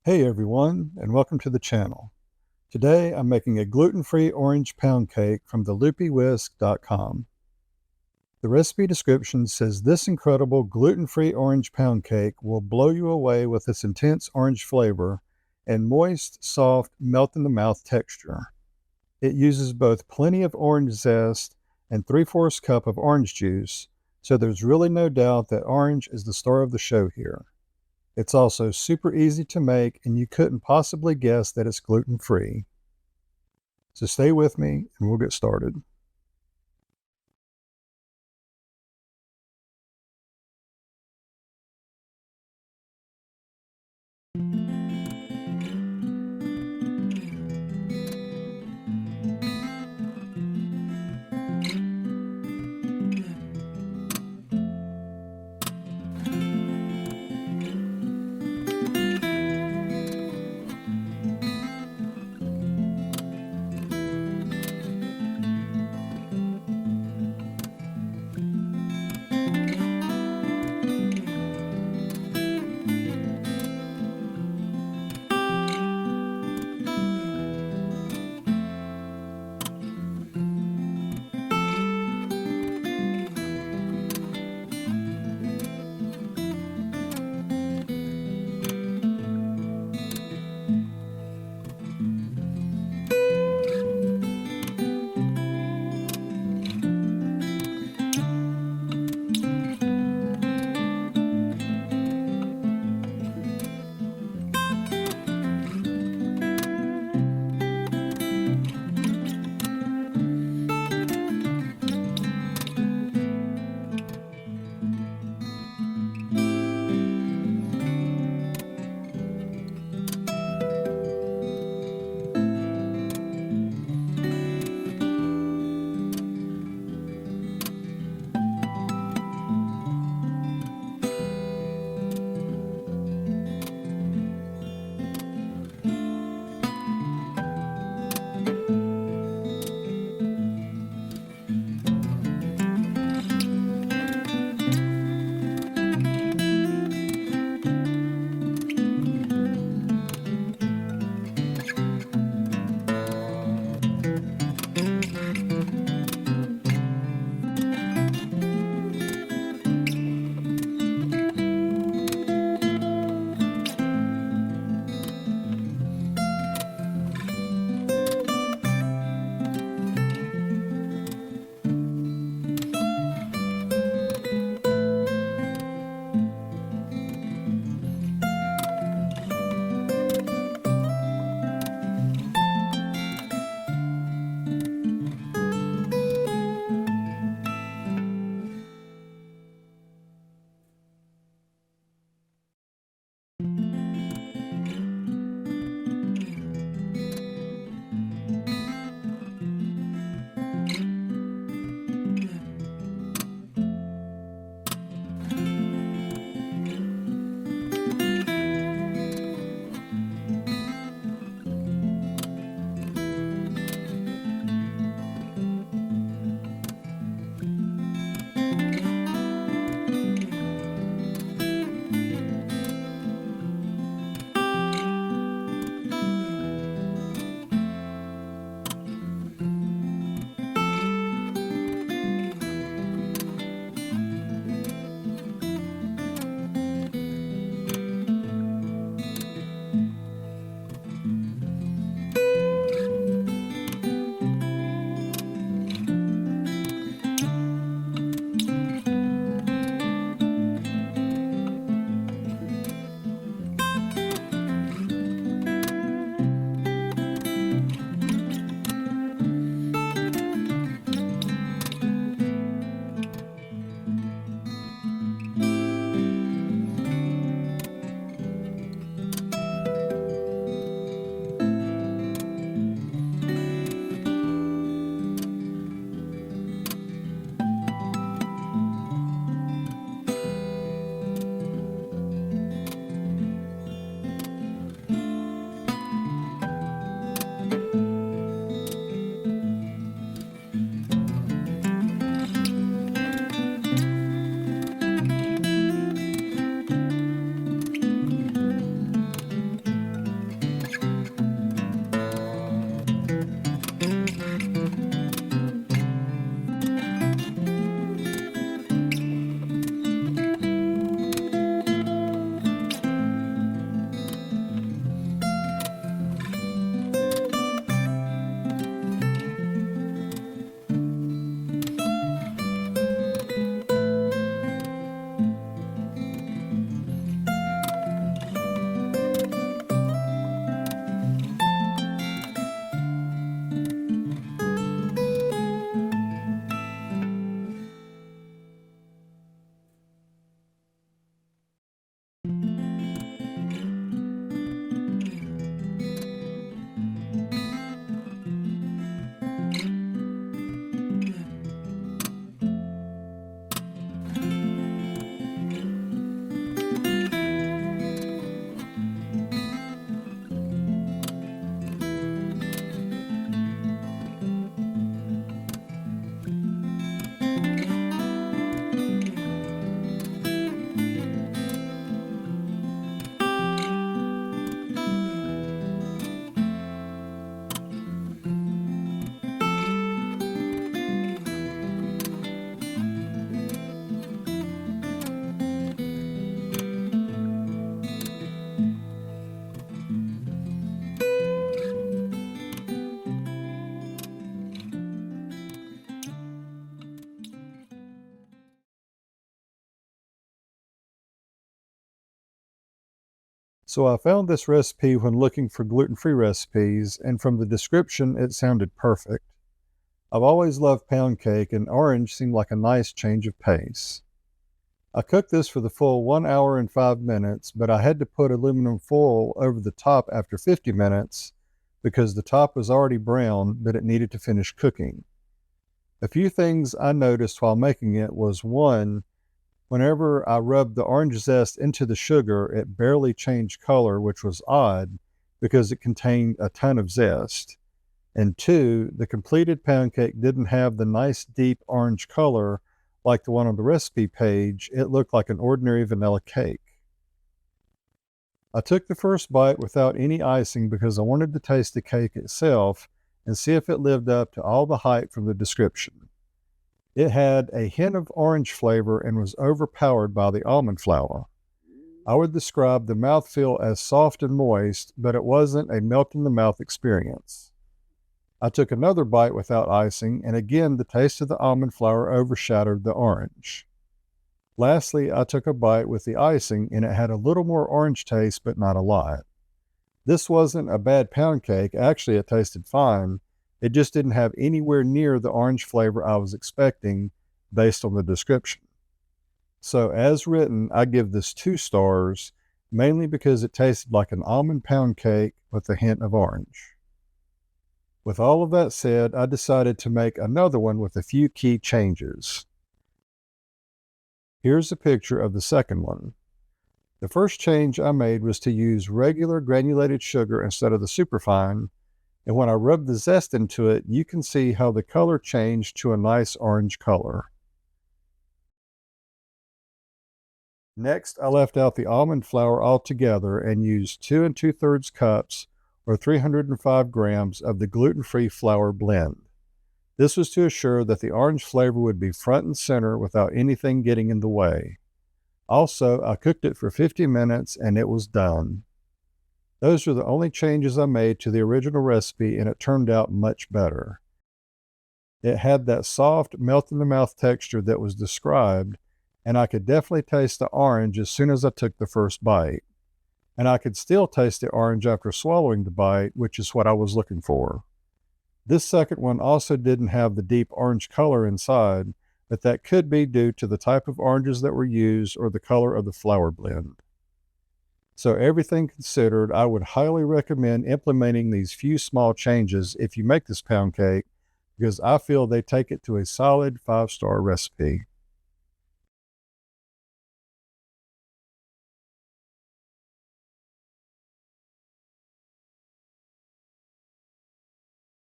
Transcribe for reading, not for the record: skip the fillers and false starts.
Hey everyone, and welcome to the channel. Today I'm making a gluten-free orange pound cake from the loopywhisk.com. The recipe description says this incredible gluten-free orange pound cake will blow you away with its intense orange flavor and moist, soft, melt-in-the-mouth texture. It uses both plenty of orange zest and 3/4 cup of orange juice, so there's really no doubt that orange is the star of the show here. It's also super easy to make, and you couldn't possibly guess that it's gluten-free. So stay with me and we'll get started. So I found this recipe when looking for gluten-free recipes, and from the description, it sounded perfect. I've always loved pound cake, and orange seemed like a nice change of pace. I cooked this for the full 1 hour and 5 minutes, but I had to put aluminum foil over the top after 50 minutes because the top was already brown, but it needed to finish cooking. A few things I noticed while making it was one, whenever I rubbed the orange zest into the sugar, it barely changed color, which was odd because it contained a ton of zest. And two, the completed pound cake didn't have the nice deep orange color like the one on the recipe page. It looked like an ordinary vanilla cake. I took the first bite without any icing because I wanted to taste the cake itself and see if it lived up to all the hype from the description. It had a hint of orange flavor and was overpowered by the almond flour. I would describe the mouthfeel as soft and moist, but it wasn't a melt-in-the-mouth experience. I took another bite without icing, and again the taste of the almond flour overshadowed the orange. Lastly, I took a bite with the icing, and it had a little more orange taste, but not a lot. This wasn't a bad pound cake. Actually, it tasted fine. It just didn't have anywhere near the orange flavor I was expecting based on the description. So as written, I give this 2 stars, mainly because it tasted like an almond pound cake with a hint of orange. With all of that said, I decided to make another one with a few key changes. Here's a picture of the second one. The first change I made was to use regular granulated sugar instead of the superfine, and when I rubbed the zest into it, you can see how the color changed to a nice orange color. Next, I left out the almond flour altogether and used 2 2/3 cups or 305 grams of the gluten-free flour blend. This was to assure that the orange flavor would be front and center without anything getting in the way. Also, I cooked it for 50 minutes and it was done. Those are the only changes I made to the original recipe, and it turned out much better. It had that soft, melt-in-the-mouth texture that was described, and I could definitely taste the orange as soon as I took the first bite. And I could still taste the orange after swallowing the bite, which is what I was looking for. This second one also didn't have the deep orange color inside, but that could be due to the type of oranges that were used or the color of the flour blend. So everything considered, I would highly recommend implementing these few small changes if you make this pound cake, because I feel they take it to a solid 5-star recipe.